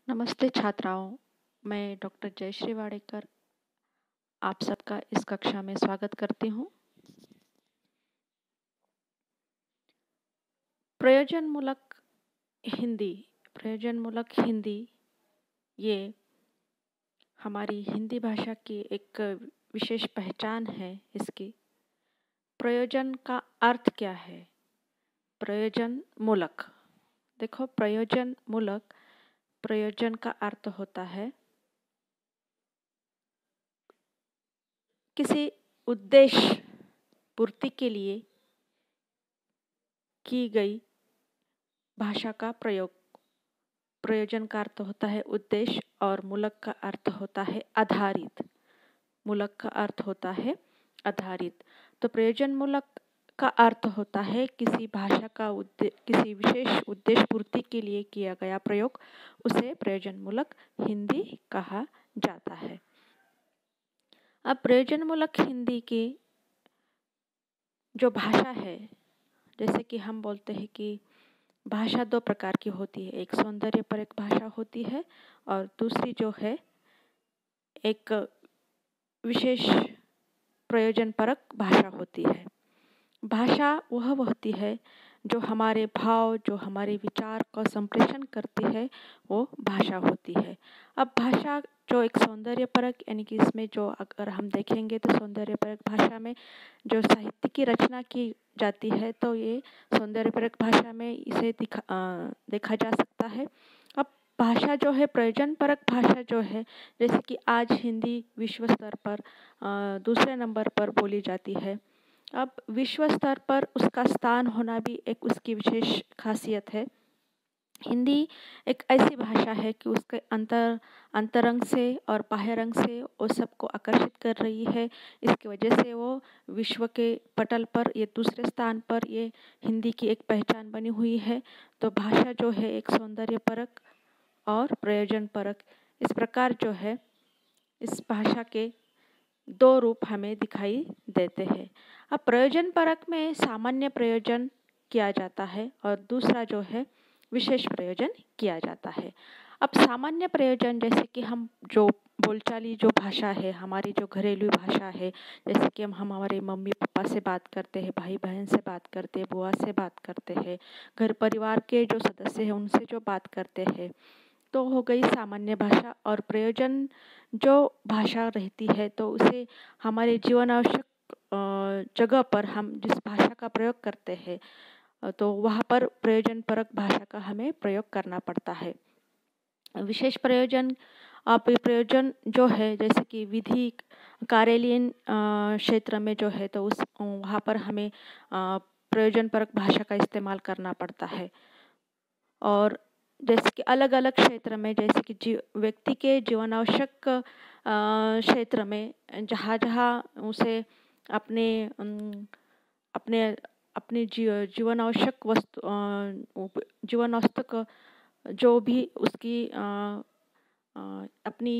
नमस्ते छात्राओं, मैं डॉक्टर जयश्री वाडेकर आप सबका इस कक्षा में स्वागत करती हूँ। प्रयोजनमूलक हिंदी प्रयोजनमूलक हिंदी ये हमारी हिंदी भाषा की एक विशेष पहचान है। इसकी प्रयोजन का अर्थ क्या है? प्रयोजनमूलक, देखो प्रयोजनमूलक प्रयोजन का अर्थ होता है किसी उद्देश्य पूर्ति के लिए की गई भाषा का प्रयोग। प्रयोजन का अर्थ होता है उद्देश्य और मूलक का अर्थ होता है आधारित। मूलक का अर्थ होता है आधारित। तो प्रयोजन मूलक का अर्थ होता है किसी भाषा का किसी विशेष उद्देश्य पूर्ति के लिए किया गया प्रयोग, उसे प्रयोजन मूलक हिंदी कहा जाता है। अब प्रयोजन मूलक हिंदी की जो भाषा है, जैसे कि हम बोलते हैं कि भाषा दो प्रकार की होती है, एक सौंदर्यपरक भाषा होती है और दूसरी जो है एक विशेष प्रयोजनपरक भाषा होती है। भाषा वह होती है जो हमारे भाव, जो हमारे विचार का संप्रेषण करती है, वो भाषा होती है। अब भाषा जो एक सौंदर्यपरक, यानी कि इसमें जो अगर हम देखेंगे तो सौंदर्यपरक भाषा में जो साहित्य की रचना की जाती है, तो ये सौंदर्यपरक भाषा में इसे देखा जा सकता है। अब भाषा जो है प्रयोजनपरक भाषा जो है, जैसे कि आज हिंदी विश्व स्तर पर दूसरे नंबर पर बोली जाती है। अब विश्व स्तर पर उसका स्थान होना भी एक उसकी विशेष खासियत है। हिंदी एक ऐसी भाषा है कि उसके अंतरंग से और बाह्यरंग से वो सबको आकर्षित कर रही है। इसकी वजह से वो विश्व के पटल पर ये दूसरे स्थान पर ये हिंदी की एक पहचान बनी हुई है। तो भाषा जो है एक सौंदर्यपरक और प्रयोजनपरक, इस प्रकार जो है इस भाषा के दो रूप हमें दिखाई देते हैं। अब प्रयोजनपरक में सामान्य प्रयोजन किया जाता है और दूसरा जो है विशेष प्रयोजन किया जाता है। अब सामान्य प्रयोजन, जैसे कि हम जो बोलचाली जो भाषा है, हमारी जो घरेलू भाषा है, जैसे कि हम हमारे मम्मी पापा से बात करते हैं, भाई बहन से बात करते हैं, बुआ से बात करते हैं, घर परिवार के जो सदस्य हैं उनसे जो बात करते हैं, तो हो गई सामान्य भाषा। और प्रयोजन जो भाषा रहती है तो उसे हमारे जीवन आवश्यक जगह पर हम जिस भाषा का प्रयोग करते हैं, तो वहाँ पर प्रयोजनपरक भाषा का हमें प्रयोग करना पड़ता है। विशेष प्रयोजन प्रयोजन जो है, जैसे कि विधि कार्यालयीन क्षेत्र में जो है, तो उस वहाँ पर हमें प्रयोजनपरक भाषा का इस्तेमाल करना पड़ता है। और जैसे कि अलग अलग क्षेत्र में, जैसे कि व्यक्ति के जीवन आवश्यक क्षेत्र में जहाँ जहाँ उसे अपने अपने अपने जीवन आवश्यक वस्तु जीवन आवश्यक जो भी उसकी अपनी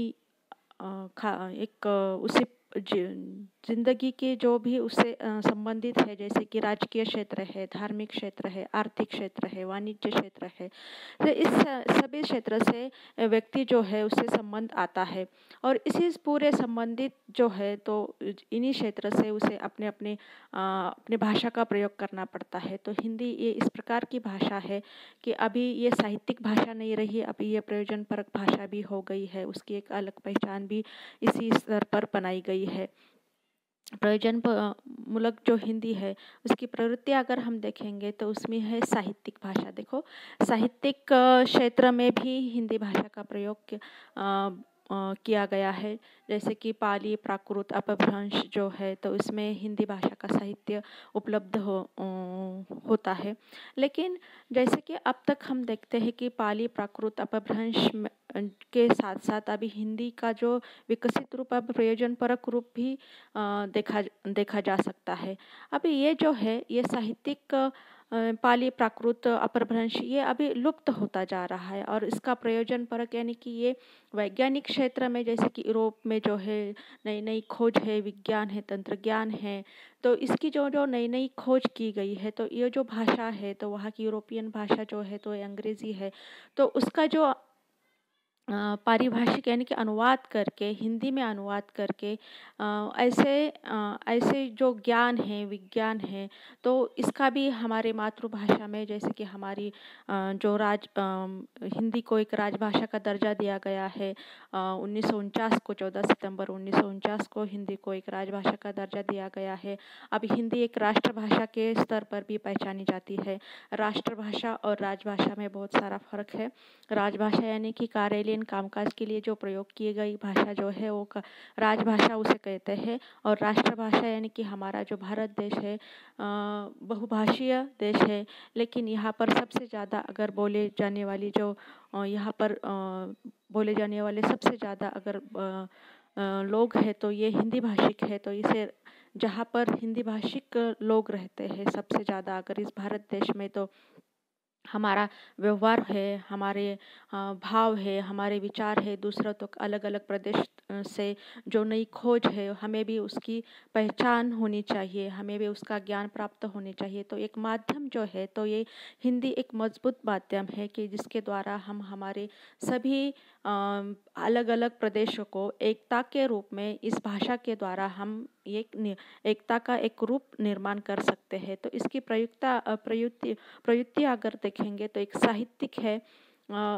एक उसे जिंदगी के जो भी उससे संबंधित है, जैसे कि राजकीय क्षेत्र है, धार्मिक क्षेत्र है, आर्थिक क्षेत्र है, वाणिज्य क्षेत्र है, तो इस सभी क्षेत्र से व्यक्ति जो है उससे संबंध आता है। और इसी पूरे संबंधित जो है, तो इन्हीं क्षेत्र से उसे अपने अपने अपने भाषा का प्रयोग करना पड़ता है। तो हिंदी ये इस प्रकार की भाषा है कि अभी ये साहित्यिक भाषा नहीं रही, अभी ये प्रयोजनपरक भाषा भी हो गई है। उसकी एक अलग पहचान भी इसी स्तर पर बनाई गई है। प्रयोजन मूलक जो हिंदी है, उसकी प्रवृत्ति अगर हम देखेंगे तो उसमें है साहित्यिक भाषा। देखो, साहित्यिक क्षेत्र में भी हिंदी भाषा का प्रयोग किया गया है। जैसे कि पाली, प्राकृत, अपभ्रंश जो है, तो इसमें हिंदी भाषा का साहित्य उपलब्ध होता है। लेकिन जैसे कि अब तक हम देखते हैं कि पाली, प्राकृत, अपभ्रंश के साथ साथ अभी हिंदी का जो विकसित रूप, अब प्रयोजनपरक रूप भी देखा जा सकता है। अभी ये जो है, ये साहित्यिक पाली, प्राकृत, अपभ्रंश ये अभी लुप्त होता जा रहा है। और इसका प्रयोजनपरक, यानी कि ये वैज्ञानिक क्षेत्र में, जैसे कि यूरोप में जो है नई नई खोज है, विज्ञान है, तंत्रज्ञान है, तो इसकी जो जो नई नई खोज की गई है, तो ये जो भाषा है, तो वहाँ की यूरोपियन भाषा जो है, तो ये अंग्रेज़ी है, तो उसका जो पारिभाषिक यानी कि अनुवाद करके, हिंदी में अनुवाद करके ऐसे जो ज्ञान है, विज्ञान है, तो इसका भी हमारे मातृभाषा में, जैसे कि हमारी हिंदी को एक राजभाषा का दर्जा दिया गया है 1949 को, 14 सितंबर 1949 को हिंदी को एक राजभाषा का दर्जा दिया गया है। अब हिंदी एक राष्ट्रभाषा के स्तर पर भी पहचानी जाती है। राष्ट्रभाषा और राजभाषा में बहुत सारा फर्क है। राजभाषा यानी कि कार्यालयीन कामकाज के लिए जो प्रयोग की गई भाषा जो है वो राजभाषा उसे कहते हैं। और राष्ट्रभाषा यानी कि हमारा जो भारत देश है बहुभाषीय देश है, लेकिन यहाँ पर सबसे ज़्यादा अगर बोले जाने वाली जो यहाँ पर बोले जाने वाले सबसे ज़्यादा अगर लोग हैं तो ये हिंदी भाषिक है। तो इसे जहाँ पर हिंदी भाषिक लोग रहते हैं सबसे ज़्यादा अगर इस भारत देश में, तो हमारा व्यवहार है, हमारे भाव है, हमारे विचार है दूसरों तक अलग अलग प्रदेश से जो नई खोज है, हमें भी उसकी पहचान होनी चाहिए, हमें भी उसका ज्ञान प्राप्त होनी चाहिए। तो एक माध्यम जो है तो ये हिंदी एक मजबूत माध्यम है कि जिसके द्वारा हम हमारे सभी अलग अलग प्रदेशों को एकता के रूप में इस भाषा के द्वारा हम एकता का एक रूप निर्माण कर सकते हैं। तो इसकी प्रयुक्ति अगर देखेंगे तो एक साहित्यिक है।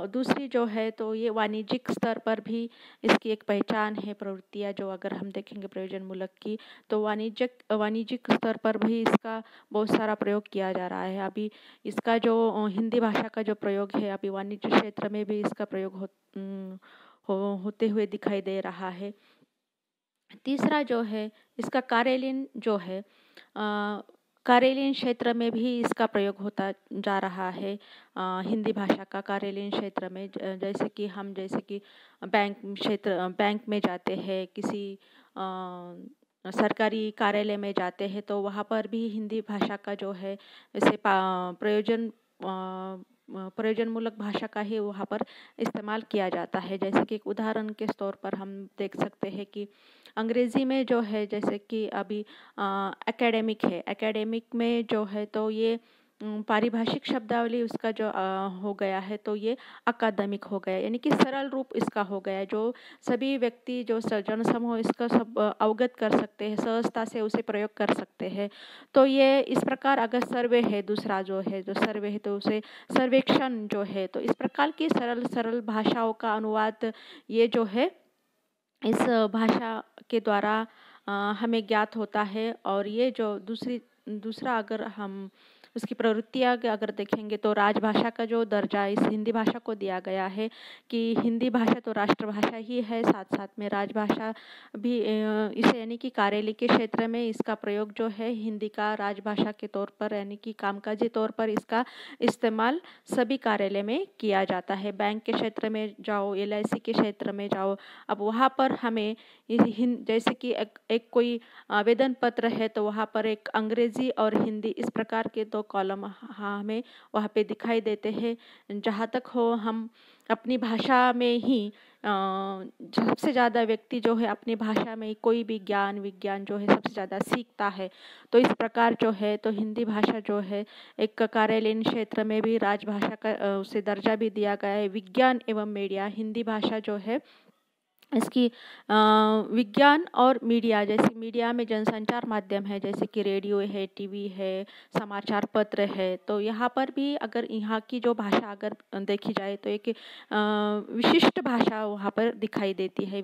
दूसरी जो है तो ये वाणिज्यिक स्तर पर भी इसकी एक पहचान है। प्रवृत्तियाँ जो अगर हम देखेंगे प्रयोजन मूलक की, तो वाणिज्यिक स्तर पर भी इसका बहुत सारा प्रयोग किया जा रहा है। अभी इसका जो हिंदी भाषा का जो प्रयोग है अभी वाणिज्य क्षेत्र में भी इसका प्रयोग होते हुए दिखाई दे रहा है। तीसरा जो है इसका कार्यालयीन जो है कार्यालयीन क्षेत्र में भी इसका प्रयोग होता जा रहा है। हिंदी भाषा का कार्यालयीन क्षेत्र में जैसे कि बैंक में जाते हैं, किसी सरकारी कार्यालय में जाते हैं, तो वहाँ पर भी हिंदी भाषा का जो है जैसे प्रयोजनमूलक भाषा का ही वहाँ पर इस्तेमाल किया जाता है। जैसे कि एक उदाहरण के तौर पर हम देख सकते हैं कि अंग्रेज़ी में जो है जैसे कि अभी एकेडमिक है, एकेडमिक में जो है तो ये पारिभाषिक शब्दावली उसका जो हो गया है तो ये अकादमिक हो गया, यानी कि सरल रूप इसका हो गया है, जो सभी व्यक्ति जो जनसमूह इसका सब अवगत कर सकते हैं, सहजता से उसे प्रयोग कर सकते हैं। तो ये इस प्रकार अगर सर्वे है, दूसरा जो सर्वे है तो उसे सर्वेक्षण जो है, तो इस प्रकार की सरल भाषाओं का अनुवाद ये जो है इस भाषा के द्वारा हमें ज्ञात होता है। और ये जो दूसरा अगर हम उसकी प्रवृत्तियाँ अगर देखेंगे तो राजभाषा का जो दर्जा इस हिंदी भाषा को दिया गया है कि हिंदी भाषा तो राष्ट्रभाषा ही है, साथ साथ में राजभाषा भी इसे यानी कि कार्यालय के क्षेत्र में इसका प्रयोग जो है हिंदी का राजभाषा के तौर पर यानी कि कामकाजी तौर पर इसका इस्तेमाल सभी कार्यालय में किया जाता है। बैंक के क्षेत्र में जाओ, LIC के क्षेत्र में जाओ, अब वहाँ पर हमें जैसे कि एक कोई आवेदन पत्र है तो वहाँ पर एक अंग्रेजी और हिंदी इस प्रकार के दो कॉलम हमें वहाँ पे दिखाई देते हैं। जहाँ तक हो हम अपनी भाषा में ही सबसे ज़्यादा व्यक्ति जो है अपनी भाषा में कोई भी ज्ञान विज्ञान जो है सबसे ज़्यादा सीखता है। तो इस प्रकार जो है तो हिंदी भाषा जो है एक कार्यालयीन क्षेत्र में भी राजभाषा का उसे दर्जा भी दिया गया है। विज्ञान एवं मीडिया हिंदी भाषा जो है इसकी विज्ञान और मीडिया, जैसे मीडिया में जनसंचार माध्यम है जैसे कि रेडियो है, टीवी है, समाचार पत्र है, तो यहाँ पर भी अगर यहाँ की जो भाषा अगर देखी जाए तो एक विशिष्ट भाषा वहाँ पर दिखाई देती है।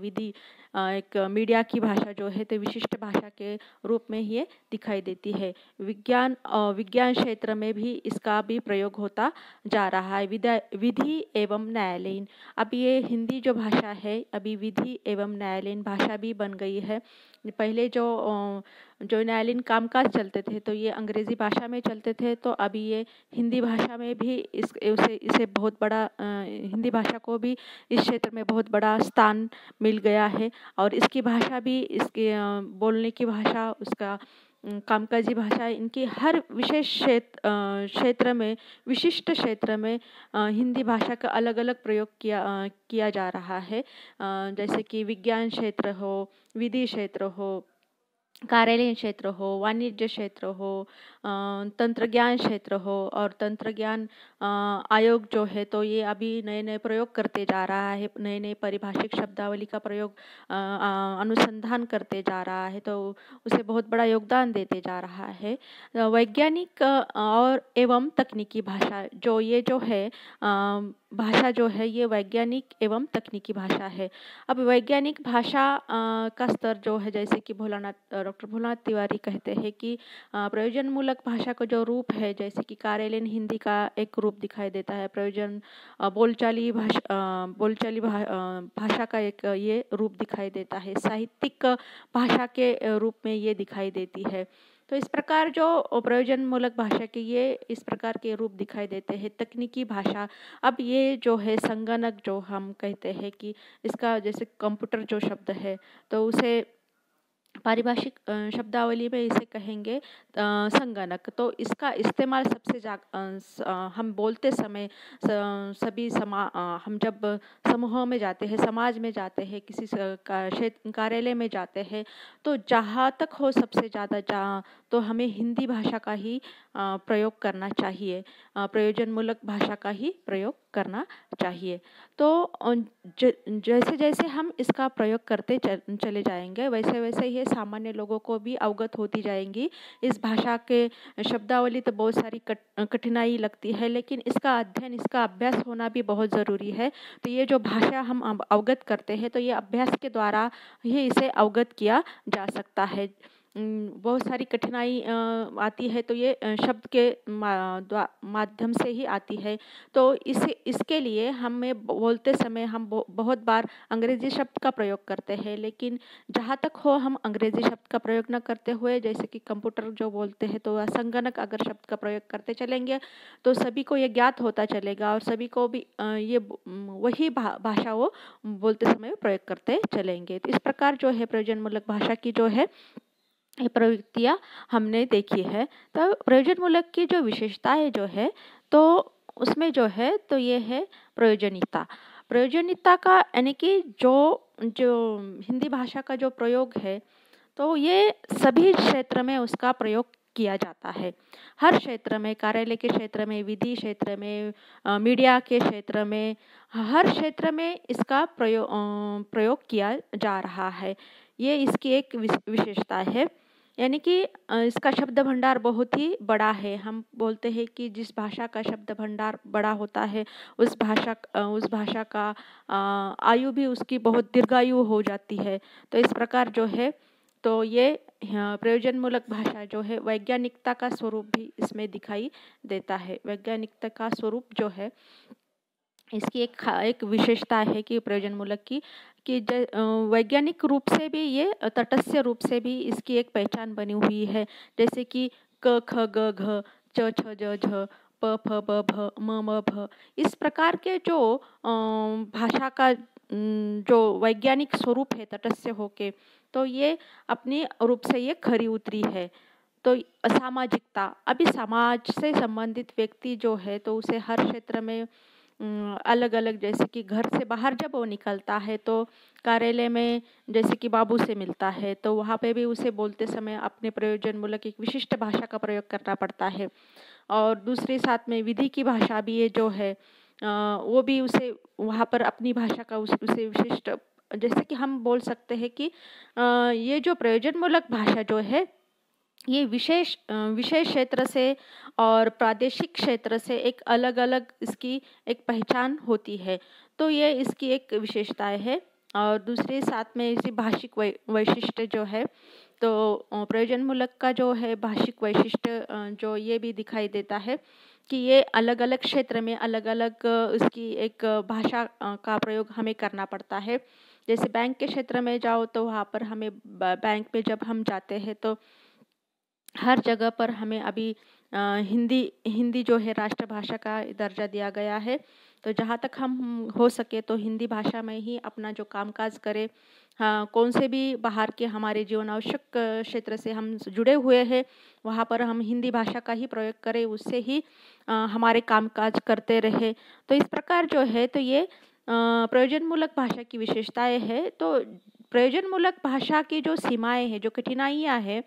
एक मीडिया की भाषा जो है तो विशिष्ट भाषा के रूप में ये दिखाई देती है। विज्ञान क्षेत्र में भी इसका भी प्रयोग होता जा रहा है। विधि एवं न्यायालयीन, अब ये हिंदी जो भाषा है अभी विधि एवं न्यायालयीन भाषा भी बन गई है। पहले जो न्यायालयीन कामकाज चलते थे तो ये अंग्रेजी भाषा में चलते थे, तो अभी ये हिंदी भाषा में भी इसे बहुत बड़ा हिंदी भाषा को भी इस क्षेत्र में बहुत बड़ा स्थान मिल गया है। और इसकी भाषा भी इसके बोलने की भाषा, उसका कामकाजी भाषा, इनकी हर विशेष क्षेत्र में विशिष्ट क्षेत्र में हिंदी भाषा का अलग अलग प्रयोग किया जा रहा है। जैसे कि विज्ञान क्षेत्र हो, विधि क्षेत्र हो, कार्यालयीन क्षेत्र हो, वाणिज्य क्षेत्र हो, तंत्रज्ञान क्षेत्र हो और तंत्रज्ञान आयोग जो है तो ये अभी नए नए प्रयोग करते जा रहा है, नए नए पारिभाषिक शब्दावली का प्रयोग अनुसंधान करते जा रहा है, तो उसे बहुत बड़ा योगदान देते जा रहा है। वैज्ञानिक और एवं तकनीकी भाषा जो है भाषा जो है ये वैज्ञानिक एवं तकनीकी भाषा है। अब वैज्ञानिक भाषा का स्तर जो है, जैसे कि डॉक्टर भोलानाथ तिवारी कहते हैं कि प्रयोजनमूलक भाषा का जो रूप है, जैसे कि कार्यालयीन हिंदी का एक रूप दिखाई देता है, बोलचाली भाषा का एक ये रूप दिखाई देता है, साहित्यिक भाषा के रूप में ये दिखाई देती है। तो इस प्रकार जो प्रयोजनमूलक भाषा के ये इस प्रकार के रूप दिखाई देते हैं। तकनीकी भाषा, अब ये जो है संगणक जो हम कहते हैं कि इसका जैसे कंप्यूटर जो शब्द है तो उसे पारिभाषिक शब्दावली में इसे कहेंगे संगणक। तो इसका इस्तेमाल हम बोलते समय हम जब समूहों में जाते हैं, समाज में जाते हैं, किसी कार्यालय में जाते हैं, तो जहाँ तक हो सबसे ज़्यादा तो हमें हिंदी भाषा का ही प्रयोग करना चाहिए, प्रयोजनमूलक भाषा का ही प्रयोग करना चाहिए। तो जैसे जैसे हम इसका प्रयोग करते चले जाएंगे, वैसे वैसे ये सामान्य लोगों को भी अवगत होती जाएंगी। इस भाषा के शब्दावली तो बहुत सारी कठिनाई लगती है, लेकिन इसका अध्ययन, इसका अभ्यास होना भी बहुत ज़रूरी है। तो ये जो भाषा हम अवगत करते हैं तो ये अभ्यास के द्वारा ही इसे अवगत किया जा सकता है। बहुत सारी कठिनाई आती है तो ये शब्द के माध्यम से ही आती है। तो इसके लिए हमें बोलते समय हम बहुत बार अंग्रेजी शब्द का प्रयोग करते हैं, लेकिन जहाँ तक हो हम अंग्रेजी शब्द का प्रयोग न करते हुए, जैसे कि कंप्यूटर जो बोलते हैं तो संगणक अगर शब्द का प्रयोग करते चलेंगे तो सभी को ये ज्ञात होता चलेगा और सभी को भी ये वही भाषा वो बोलते समय प्रयोग करते चलेंगे। तो इस प्रकार जो है प्रयोजनमूलक भाषा की जो है ये प्रवृत्तियाँ हमने देखी है। तो प्रयोजनमूलक की जो विशेषताएं जो है तो उसमें जो है तो ये है प्रयोजनीयता। प्रयोजनीयता का यानी कि जो जो हिंदी भाषा का जो प्रयोग है तो ये सभी क्षेत्र में उसका प्रयोग किया जाता है। हर क्षेत्र में, कार्यालय के क्षेत्र में, विधि क्षेत्र में, मीडिया के क्षेत्र में, हर क्षेत्र में इसका प्रयोग किया जा रहा है। ये इसकी एक विशेषता है, यानी कि इसका शब्द भंडार बहुत ही बड़ा है। हम बोलते हैं कि जिस भाषा का शब्द भंडार बड़ा होता है उस भाषा का आयु भी उसकी बहुत दीर्घायु हो जाती है। तो इस प्रकार जो है तो ये प्रयोजनमूलक भाषा जो है वैज्ञानिकता का स्वरूप भी इसमें दिखाई देता है। वैज्ञानिकता का स्वरूप जो है इसकी एक विशेषता है कि प्रयोजनमूलक की कि वैज्ञानिक रूप से भी ये तटस्थ रूप से भी इसकी एक पहचान बनी हुई है। जैसे कि क ख ग घ च छ ज झ प फ ब भ म म भ, इस प्रकार के जो भाषा का जो वैज्ञानिक स्वरूप है तटस्थ होके, तो ये अपने रूप से ये खरी उतरी है। तो सामाजिकता, अभी समाज से संबंधित व्यक्ति जो है तो उसे हर क्षेत्र में अलग अलग, जैसे कि घर से बाहर जब वो निकलता है तो कार्यालय में जैसे कि बाबू से मिलता है तो वहाँ पे भी उसे बोलते समय अपने प्रयोजनमूलक एक विशिष्ट भाषा का प्रयोग करना पड़ता है। और दूसरे साथ में विधि की भाषा भी ये जो है वो भी उसे वहाँ पर अपनी भाषा का उसे विशिष्ट, जैसे कि हम बोल सकते हैं कि ये जो प्रयोजनमूलक भाषा जो है ये विशेष क्षेत्र से और प्रादेशिक क्षेत्र से एक अलग अलग इसकी एक पहचान होती है। तो ये इसकी एक विशेषताएं है। और दूसरे साथ में इसी भाषिक वैशिष्ट्य जो है तो प्रयोजनमूलक का जो है भाषिक वैशिष्ट्य जो ये भी दिखाई देता है कि ये अलग अलग क्षेत्र में अलग अलग इसकी एक भाषा का प्रयोग हमें करना पड़ता है। जैसे बैंक के क्षेत्र में जाओ तो वहाँ पर हमें बैंक में जब हम जाते हैं तो हर जगह पर हमें अभी हिंदी जो है राष्ट्रभाषा का दर्जा दिया गया है। तो जहाँ तक हम हो सके तो हिंदी भाषा में ही अपना जो कामकाज करें। हाँ, कौन से भी बाहर के हमारे जीवन आवश्यक क्षेत्र से हम जुड़े हुए हैं वहाँ पर हम हिंदी भाषा का ही प्रयोग करें, उससे ही हमारे कामकाज करते रहे। तो इस प्रकार जो है तो ये प्रयोजनमूलक भाषा की विशेषताएं है। तो प्रयोजनमूलक भाषा की जो सीमाएं हैं, जो कठिनाइयाँ हैं,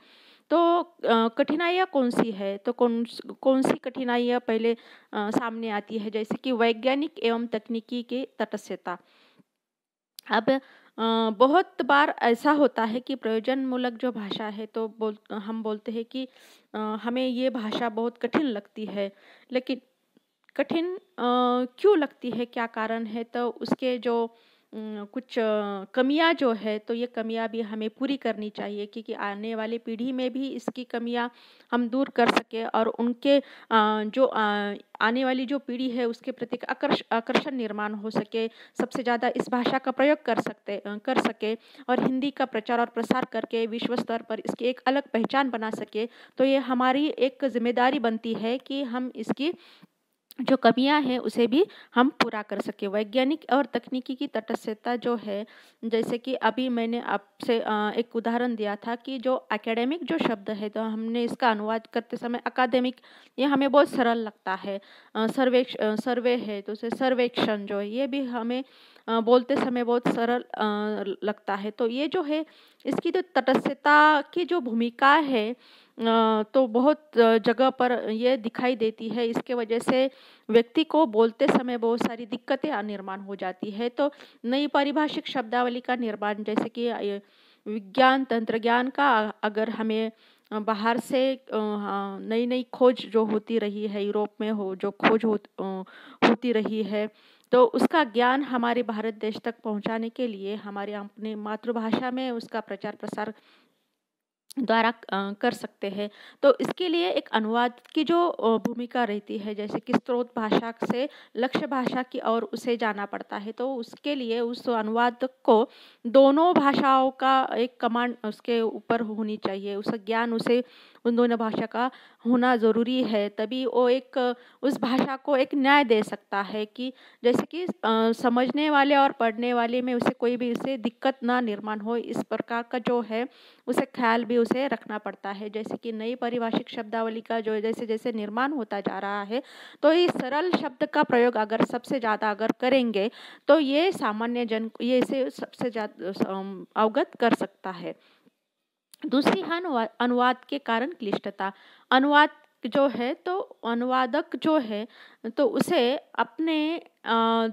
तो कठिनाइयाँ कौन सी है, तो कौन सी कठिनाइयाँ पहले सामने आती है, जैसे कि वैज्ञानिक एवं तकनीकी की तटस्थता। अब बहुत बार ऐसा होता है कि प्रयोजनमूलक जो भाषा है, तो हम बोलते हैं कि हमें ये भाषा बहुत कठिन लगती है, लेकिन कठिन क्यों लगती है, क्या कारण है, तो उसके जो कुछ कमियां जो है, तो ये कमियां भी हमें पूरी करनी चाहिए, क्योंकि आने वाली पीढ़ी में भी इसकी कमियां हम दूर कर सके और उनके जो आने वाली जो पीढ़ी है उसके प्रति आकर्षण निर्माण हो सके, सबसे ज़्यादा इस भाषा का प्रयोग कर सके और हिंदी का प्रचार और प्रसार करके विश्व स्तर पर इसकी एक अलग पहचान बना सके। तो ये हमारी एक जिम्मेदारी बनती है कि हम इसकी जो कमियां हैं उसे भी हम पूरा कर सके। वैज्ञानिक और तकनीकी की तटस्थता जो है, जैसे कि अभी मैंने आपसे एक उदाहरण दिया था कि जो एकेडमिक जो शब्द है, तो हमने इसका अनुवाद करते समय अकादमिक, ये हमें बहुत सरल लगता है। सर्वे है तो उसे सर्वेक्षण जो है, ये भी हमें बोलते समय बहुत सरल लगता है। तो ये जो है, इसकी तो तटस्थता की जो भूमिका है तो बहुत जगह पर ये दिखाई देती है। इसके वजह से व्यक्ति को बोलते समय बहुत सारी दिक्कतें निर्माण हो जाती है। तो नई पारिभाषिक शब्दावली का निर्माण, जैसे कि विज्ञान तंत्रज्ञान का अगर हमें बाहर से नई नई खोज जो होती रही है, यूरोप में जो खोज होती रही है, तो उसका ज्ञान हमारे भारत देश तक पहुंचाने के लिए हमारे अपने मातृभाषा में उसका प्रचार प्रसार द्वारा कर सकते हैं। तो इसके लिए एक अनुवाद की जो भूमिका रहती है, जैसे कि स्रोत भाषा से लक्ष्य भाषा की ओर उसे जाना पड़ता है, तो उसके लिए उस अनुवाद को दोनों भाषाओं का एक कमांड उसके ऊपर होनी चाहिए, उस ज्ञान उसे उन दोनों भाषा का होना ज़रूरी है, तभी वो एक उस भाषा को एक न्याय दे सकता है कि जैसे कि समझने वाले और पढ़ने वाले में उसे कोई भी उसे दिक्कत ना निर्माण हो, इस प्रकार का जो है उसे ख्याल भी उसे रखना पड़ता है। जैसे कि नई पारिभाषिक शब्दावली का जो जैसे जैसे निर्माण होता जा रहा है, तो इस सरल शब्द का प्रयोग अगर सबसे ज़्यादा अगर करेंगे, तो ये सामान्य जन ये इसे सबसे ज़्यादा अवगत कर सकता है। दूसरी है अनुवाद के कारण क्लिष्टता। अनुवाद जो है, तो अनुवादक जो है, तो उसे अपने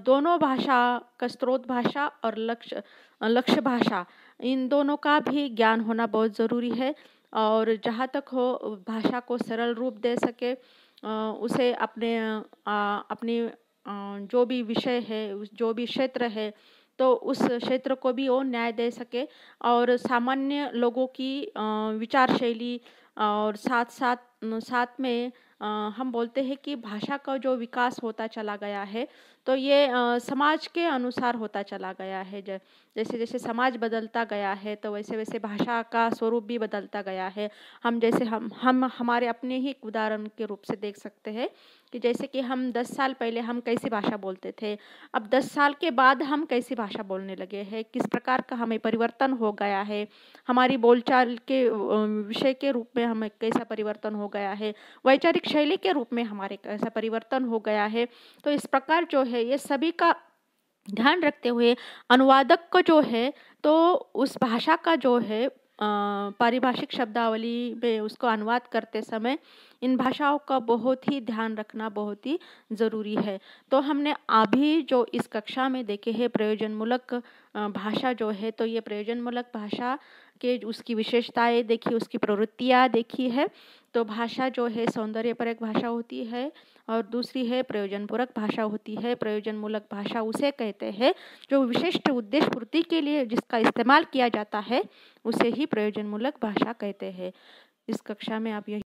दोनों भाषा का स्रोत भाषा और लक्ष्य भाषा, इन दोनों का भी ज्ञान होना बहुत ज़रूरी है। और जहाँ तक हो भाषा को सरल रूप दे सके, उसे अपने जो भी विषय है, जो भी क्षेत्र है, तो उस क्षेत्र को भी वो न्याय दे सके और सामान्य लोगों की विचार शैली और साथ साथ साथ में हम बोलते हैं कि भाषा का जो विकास होता चला गया है, तो ये समाज के अनुसार होता चला गया है। जैसे जैसे समाज बदलता गया है, तो वैसे वैसे भाषा का स्वरूप भी बदलता गया है। हम जैसे हम हमारे अपने ही एक उदाहरण के रूप से देख सकते हैं कि जैसे कि हम 10 साल पहले हम कैसी भाषा बोलते थे, अब 10 साल के बाद हम कैसी भाषा बोलने लगे हैं, किस प्रकार का हमें परिवर्तन हो गया है, हमारी बोलचाल के विषय के रूप में हमें कैसा परिवर्तन हो गया है, वैचारिक शैली के रूप में हमारे कैसा परिवर्तन हो गया है। तो इस प्रकार जो है, ये सभी का ध्यान रखते हुए अनुवादक को जो है, तो उस भाषा का जो है पारिभाषिक शब्दावली में उसको अनुवाद करते समय इन भाषाओं का बहुत ही ध्यान रखना बहुत ही ज़रूरी है। तो हमने अभी जो इस कक्षा में देखे हैं प्रयोजनमूलक भाषा जो है, तो ये प्रयोजनमूलक भाषा के उसकी विशेषताएं देखी, उसकी प्रवृत्तियाँ देखी है। तो भाषा जो है सौंदर्यपरक भाषा होती है और दूसरी है प्रयोजनपूरक भाषा होती है। प्रयोजनमूलक भाषा उसे कहते हैं जो विशिष्ट उद्देश्य पूर्ति के लिए जिसका इस्तेमाल किया जाता है, उसे ही प्रयोजनमूलक भाषा कहते हैं। इस कक्षा में आप यही